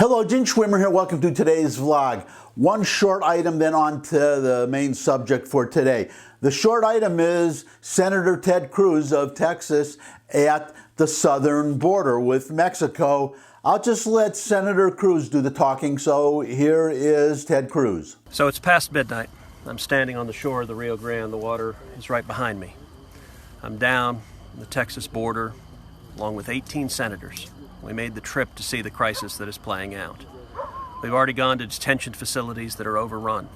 Hello, Gene Schwimmer here. Welcome to today's vlog. One short item, then on to the main subject for today. The short item is Senator Ted Cruz of Texas at the southern border with Mexico. I'll just let Senator Cruz do the talking, so here is Ted Cruz. So it's past midnight. I'm standing on the shore of the Rio Grande. The water is right behind me. I'm down the Texas border along with 18 senators. We made the trip to see the crisis that is playing out. We've already gone to detention facilities that are overrun,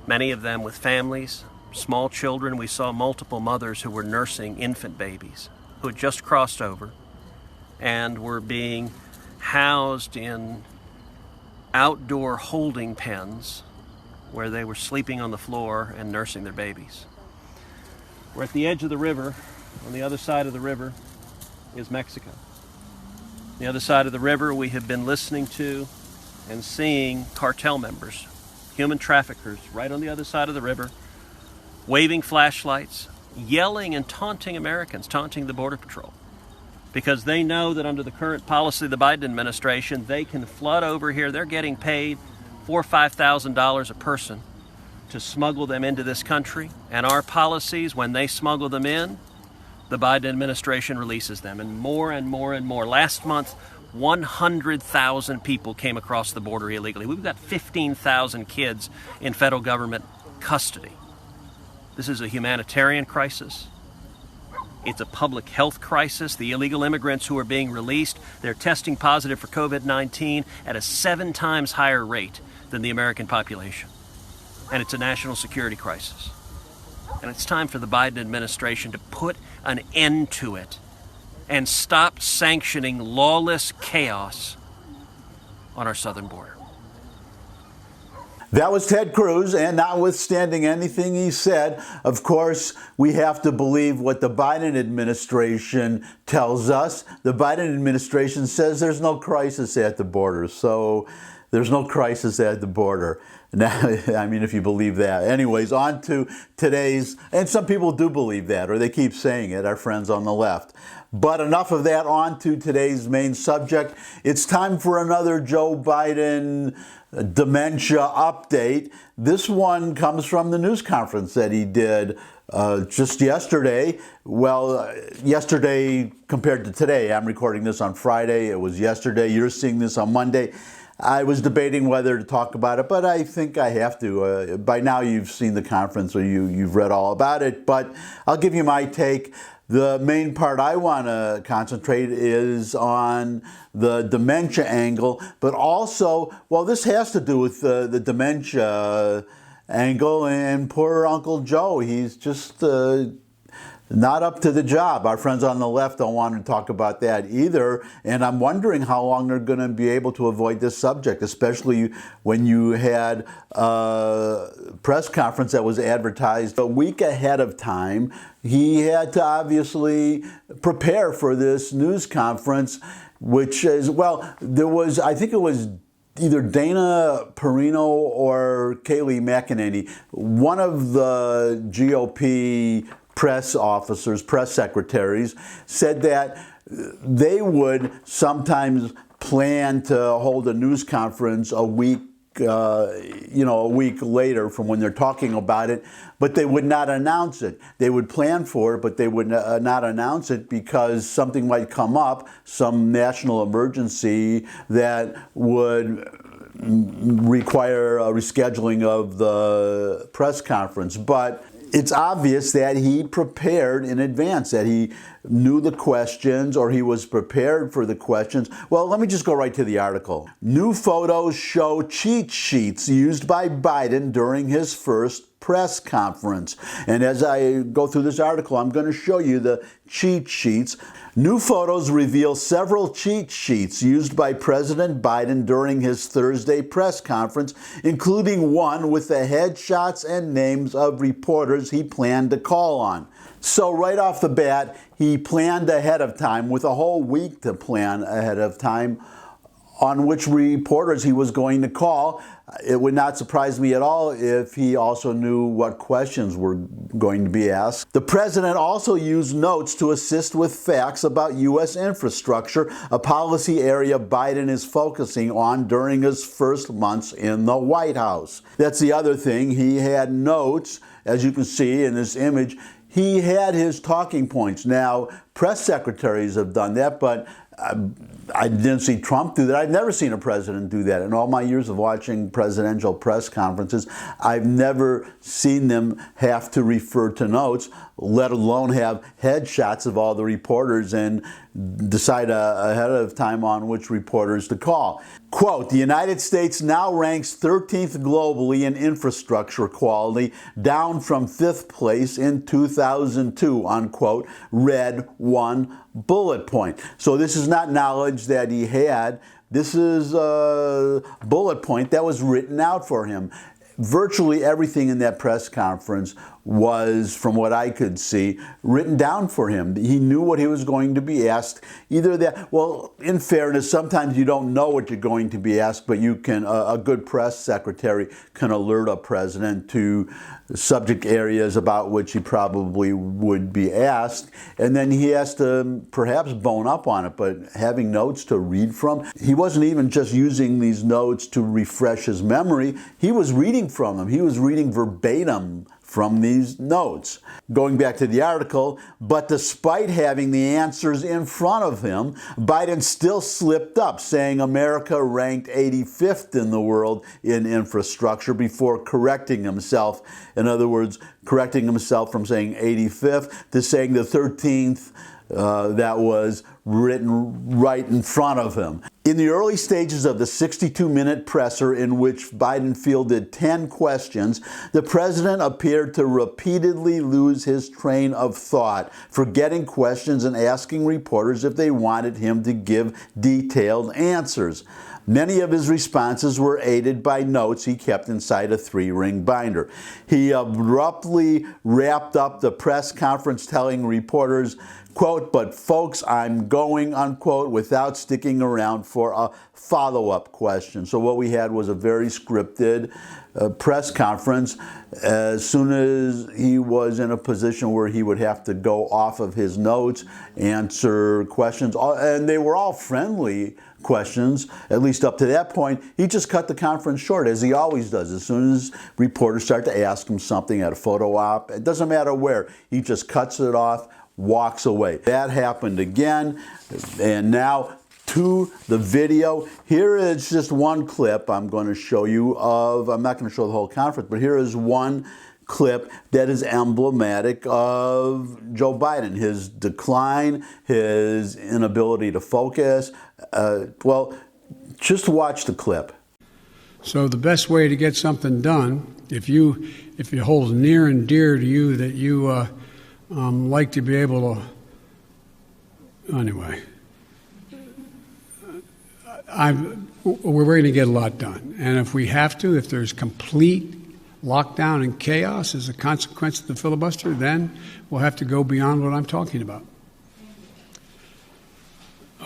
many of them with families, small children. We saw multiple mothers who were nursing infant babies who had just crossed over and were being housed in outdoor holding pens where they were sleeping on the floor and nursing their babies. We're at the edge of the river. On the other side of the river is Mexico. On the other side of the river, we have been listening to and seeing cartel members, human traffickers, right on the other side of the river, waving flashlights, yelling and taunting Americans, taunting the Border Patrol, because they know that under the current policy of the Biden administration, they can flood over here. They're getting paid $4,000 or $5,000 a person to smuggle them into this country, and our policies, when they smuggle them in, the Biden administration releases them, and more and more and more. Last month, 100,000 people came across the border illegally. We've got 15,000 kids in federal government custody. This is a humanitarian crisis. It's a public health crisis. The illegal immigrants who are being released, they're testing positive for COVID-19 at a 7 times higher rate than the American population. And it's a national security crisis. And it's time for the Biden administration to put an end to it and stop sanctioning lawless chaos on our southern border. That was Ted Cruz, and notwithstanding anything he said, of course, we have to believe what the Biden administration tells us. The Biden administration says there's no crisis at the border, so there's no crisis at the border. Now, I mean, if you believe that. Anyways, on to today's, and some people do believe that, or they keep saying it, our friends on the left. But enough of that, on to today's main subject. It's time for another Joe Biden dementia update. This one comes from the news conference that he did just yesterday. Well, yesterday compared to today. I'm recording this on Friday. It was yesterday. You're seeing this on Monday. I was debating whether to talk about it, but I think I have to. By now you've seen the conference, or you've read all about it, but I'll give you my take. The main part I want to concentrate is on the dementia angle, but also, well, this has to do with the dementia angle, and poor Uncle Joe. He's just not up to the job. Our friends on the left don't want to talk about that either, and I'm wondering how long they're going to be able to avoid this subject, especially when you had a press conference that was advertised a week ahead of time. He had to obviously prepare for this news conference, which is, well, there was, I think it was either Dana Perino or Kayleigh McEnany, one of the GOP press officers, press secretaries, said that they would sometimes plan to hold a news conference a week later from when they're talking about it, but they would not announce it. They would plan for it, but they would not announce it because something might come up, some national emergency that would require a rescheduling of the press conference. But it's obvious that he prepared in advance, that he knew the questions, or he was prepared for the questions. Well, let me just go right to the article. New photos show cheat sheets used by Biden during his first press conference. And as I go through this article, I'm going to show you the cheat sheets. New photos reveal several cheat sheets used by President Biden during his Thursday press conference, including one with the headshots and names of reporters he planned to call on. So right off the bat, he planned ahead of time, with a whole week to plan ahead of time, on which reporters he was going to call. It would not surprise me at all if he also knew what questions were going to be asked. The president also used notes to assist with facts about U.S. infrastructure, a policy area Biden is focusing on during his first months in the White House. That's the other thing. He had notes, as you can see in this image. He had his talking points. Now, press secretaries have done that, but I didn't see Trump do that. I've never seen a president do that. In all my years of watching presidential press conferences, I've never seen them have to refer to notes, let alone have headshots of all the reporters and decide ahead of time on which reporters to call. Quote, the United States now ranks 13th globally in infrastructure quality, down from 5th place in 2002, unquote, read one bullet point. So this is not knowledge that he had. This is a bullet point that was written out for him. Virtually everything in that press conference was, from what I could see, written down for him. He knew what he was going to be asked. Either that, well, in fairness, sometimes you don't know what you're going to be asked, but you can, a good press secretary can alert a president to subject areas about which he probably would be asked, and then he has to perhaps bone up on it. But having notes to read from, he wasn't even just using these notes to refresh his memory. He was reading from them. He was reading verbatim from these notes. Going back to the article, but despite having the answers in front of him, Biden still slipped up, saying America ranked 85th in the world in infrastructure before correcting himself. In other words, correcting himself from saying 85th to saying the 13th. That was written right in front of him. In the early stages of the 62-minute presser, in which Biden fielded 10 questions, the president appeared to repeatedly lose his train of thought, forgetting questions and asking reporters if they wanted him to give detailed answers. Many of his responses were aided by notes he kept inside a 3-ring binder. He abruptly wrapped up the press conference telling reporters, quote, but folks, I'm going, unquote, without sticking around for a follow-up question. So what we had was a very scripted press conference. As soon as he was in a position where he would have to go off of his notes, answer questions, and they were all friendly questions, at least up to that point, he just cut the conference short, as he always does. As soon as reporters start to ask him something at a photo op, it doesn't matter where, he just cuts it off, walks away. That happened again, and now to the video. Here is just one clip I'm going to show you of, I'm not going to show the whole conference, but here is one clip that is emblematic of Joe Biden, his decline, his inability to focus. Well, just watch the clip. So the best way to get something done, if it holds near and dear to you that you like to be able to, anyway, we're going to get a lot done. And if we have to, if there's complete lockdown and chaos as a consequence of the filibuster, then we'll have to go beyond what I'm talking about.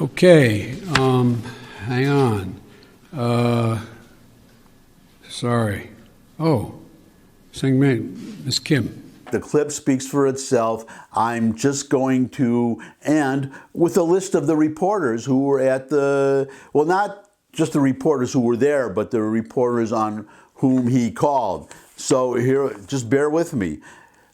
Okay, hang on. Sorry. Oh, Miss Kim. The clip speaks for itself. I'm just going to end with a list of the reporters who were at the, well, not just the reporters who were there, but the reporters on whom he called. So here, just bear with me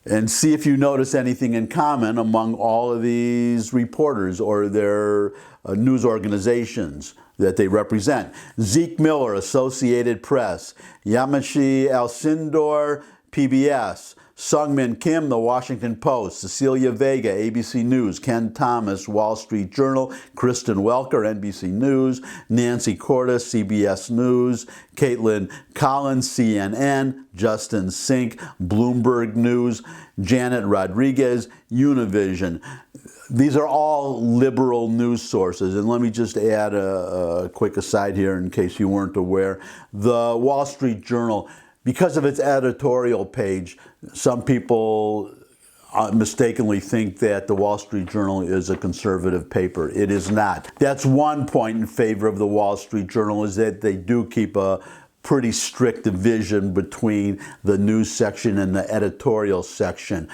and see if you notice anything in common among all of these reporters or their news organizations that they represent. Zeke Miller, Associated Press. Yamiche Alcindor, PBS. Sungmin Kim, The Washington Post. Cecilia Vega, ABC News. Ken Thomas, Wall Street Journal. Kristen Welker, NBC News. Nancy Cordes, CBS News. Caitlin Collins, CNN. Justin Sink, Bloomberg News. Janet Rodriguez, Univision. These are all liberal news sources. And let me just add a quick aside here in case you weren't aware. The Wall Street Journal, because of its editorial page, some people mistakenly think that the Wall Street Journal is a conservative paper. It is not. That's one point in favor of the Wall Street Journal, is that they do keep a pretty strict division between the news section and the editorial section.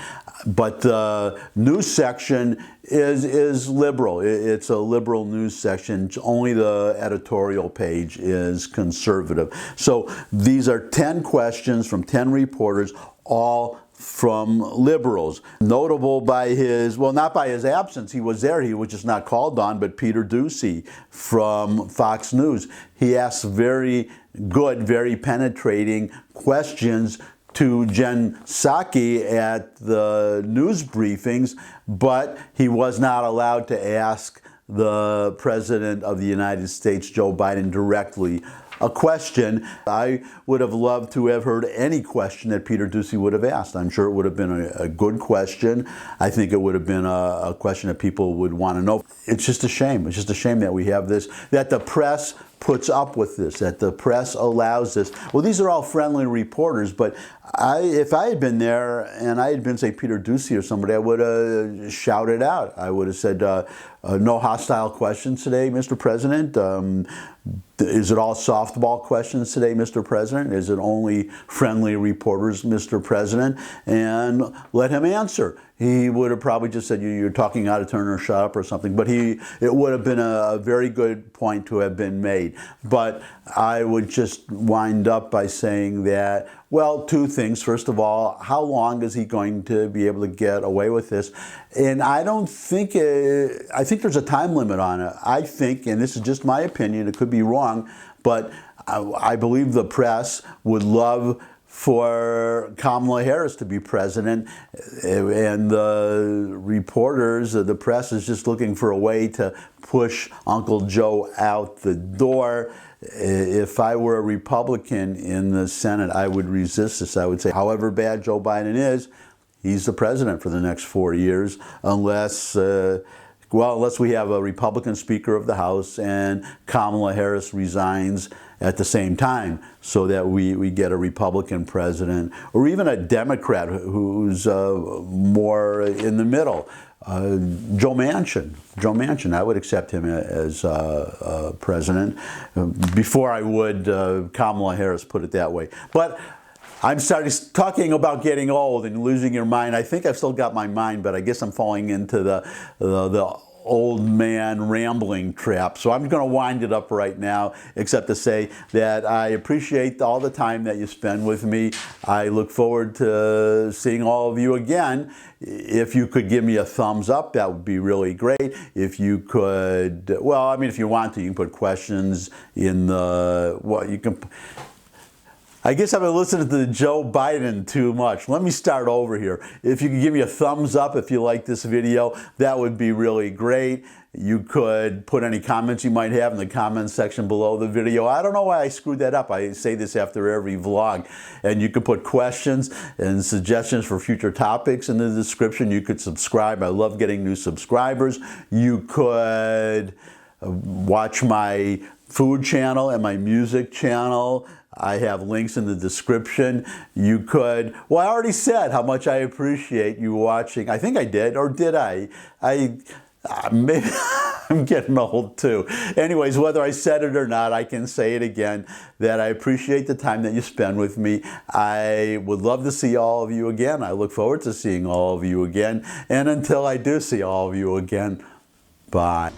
But the news section is liberal. It's a liberal news section. Only the editorial page is conservative. So these are 10 questions from 10 reporters, all from liberals. Notable by his, well, not by his absence, he was there, he was just not called on, but Peter Doocy from Fox News. He asked very good, very penetrating questions to Jen Psaki at the news briefings, but he was not allowed to ask the President of the United States, Joe Biden, directly a question. I would have loved to have heard any question that Peter Doocy would have asked. I'm sure it would have been a good question. I think it would have been a question that people would want to know. It's just a shame. It's just a shame that we have this, that the press puts up with this, that the press allows this. Well, these are all friendly reporters, but if I had been there and I had been, say, Peter Doocy or somebody, I would have shouted out. I would have said, no hostile questions today, Mr. President. Is it all softball questions today, Mr. President? Is it only friendly reporters, Mr. President? And let him answer. He would have probably just said, you're talking out of turn or shut up or something. But it would have been a very good point to have been made. But I would just wind up by saying that, well, two things. First of all, how long is he going to be able to get away with this? And I don't think, I think there's a time limit on it. I think, and this is just my opinion, it could be wrong, but I believe the press would love for Kamala Harris to be president, and the reporters, the press is just looking for a way to push Uncle Joe out the door. If I were a Republican in the Senate, I would resist this. I would say, however bad Joe Biden is, he's the president for the next 4 years, unless we have a Republican Speaker of the House and Kamala Harris resigns at the same time, so that we get a Republican president, or even a Democrat who's more in the middle. Joe Manchin, I would accept him as president before I would Kamala Harris, put it that way. But I'm starting talking about getting old and losing your mind. I think I've still got my mind, but I guess I'm falling into the old man rambling trap. So I'm going to wind it up right now, except to say that I appreciate all the time that you spend with me. I look forward to seeing all of you again. If you could give me a thumbs up, that would be really great. If you could, well, I mean, if you want to, you can put questions in the, well, you can, I guess I've been listening to Joe Biden too much. Let me start over here. If you could give me a thumbs up if you like this video, that would be really great. You could put any comments you might have in the comments section below the video. I don't know why I screwed that up. I say this after every vlog. And you could put questions and suggestions for future topics in the description. You could subscribe. I love getting new subscribers. You could watch my food channel and my music channel. I have links in the description. You could, well, I already said how much I appreciate you watching. I think I did, or did I? Maybe I'm getting old too. Anyways, whether I said it or not, I can say it again, that I appreciate the time that you spend with me. I would love to see all of you again. I look forward to seeing all of you again. And until I do see all of you again, bye.